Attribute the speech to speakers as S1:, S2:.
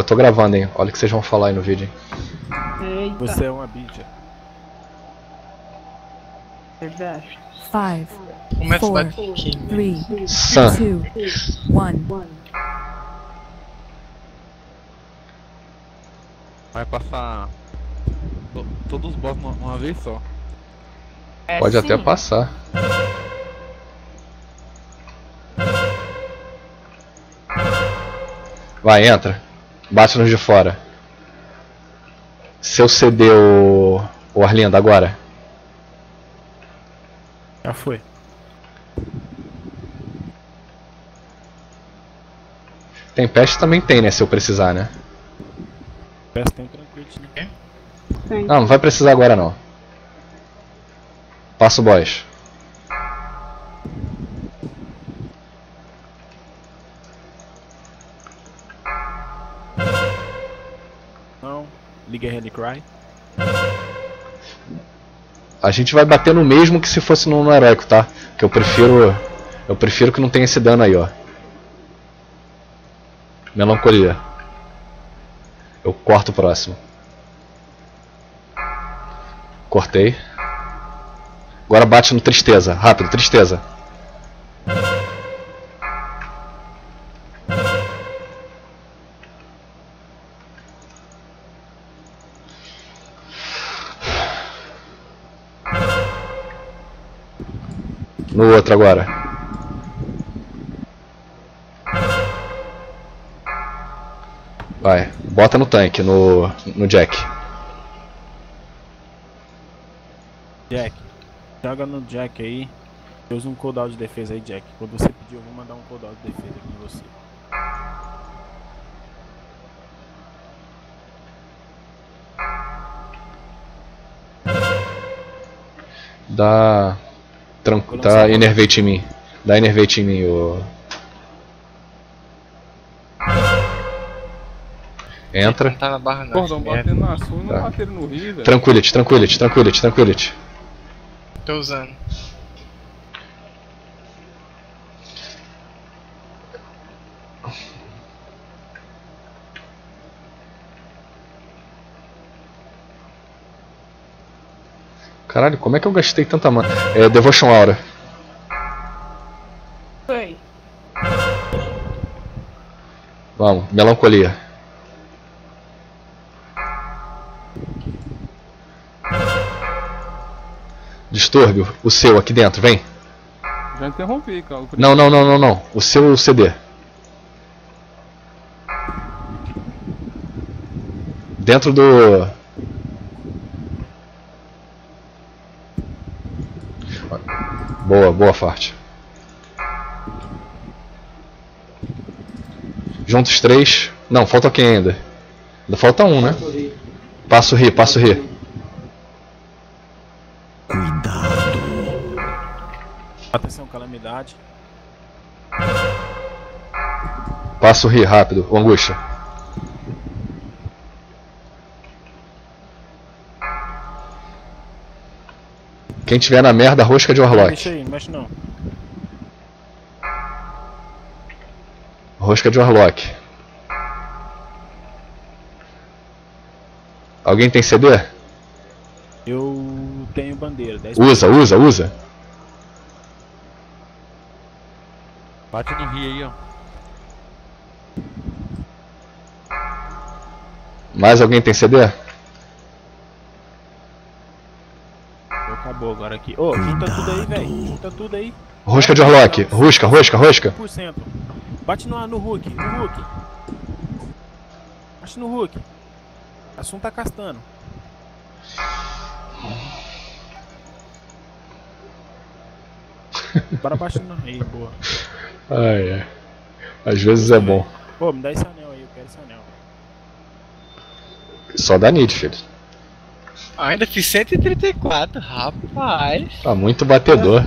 S1: eu tô gravando, hein. Olha o que vocês vão falar aí no vídeo, hein.
S2: Eita.
S3: Você é uma bicha.
S2: Verdade.
S4: 5,
S5: Começa a
S4: 4,
S5: bater aqui.
S4: 3,
S1: Sam.
S4: 2, 1.
S3: Vai passar todos os boss uma vez só.
S1: Pode até passar. Vai, entra. Bate nos de fora. Se eu ceder o Arlindo agora.
S3: Já foi.
S1: Tempest também tem, né? Se eu precisar, né?
S3: Peço tem tranquilo, né?
S2: Tem.
S1: Não vai precisar agora não. Passa o boss.
S3: Não. Liga Helicry.
S1: A gente vai bater no mesmo que se fosse no heróico, tá? Que eu prefiro que não tenha esse dano aí, ó. Melancolia. Eu corto o próximo. Cortei. Agora bate no tristeza. Rápido, tristeza. No outro agora. Vai, bota no tanque, no Jack.
S3: Jack. Joga no Jack aí. Eu uso um cooldown de defesa aí, Jack. Quando você pedir, eu vou mandar um cooldown de defesa aqui em você.
S1: Dá enervate em mim. Dá enervate em mim, ô. Entra.
S5: Não tá na barra não.
S6: Cordão batendo na sua e não
S1: Tá.
S6: bateram no rio, velho.
S1: Tranquility.
S5: Tô usando.
S1: Caralho, como é que eu gastei tanta mana? Devotion Aura.
S2: Foi.
S1: Vamos, melancolia. Distúrbio, o seu aqui dentro, vem.
S6: Já interrompi, cara.
S1: Não. O seu CD. Dentro do... Boa, forte. Juntos 3. Não, falta quem ainda? Ainda falta um, né? Passo ri.
S3: Atenção, calamidade.
S1: Passo ri, rápido. O angústia. Quem tiver na merda, rosca de Warlock.
S3: Deixa aí, não mexe não.
S1: Rosca de Warlock. Alguém tem CD?
S3: Eu tenho bandeira. 10.
S1: Usa.
S3: Bate no rio aí, ó.
S1: Mais alguém tem CD?
S3: Acabou agora aqui. Ô, junta tudo aí, velho. Junta tudo aí.
S1: Rosca de Warlock. Rosca.
S3: 100%. Bate no Hulk. Bate no Hulk. O assunto tá castando. Bora baixo no... Aí, boa.
S1: Ai. Às vezes é bom.
S3: Pô, me dá esse anel aí, eu quero esse anel.
S1: Só dá nid, filho.
S5: Ainda fiz 134, rapaz.
S1: Tá muito batedor.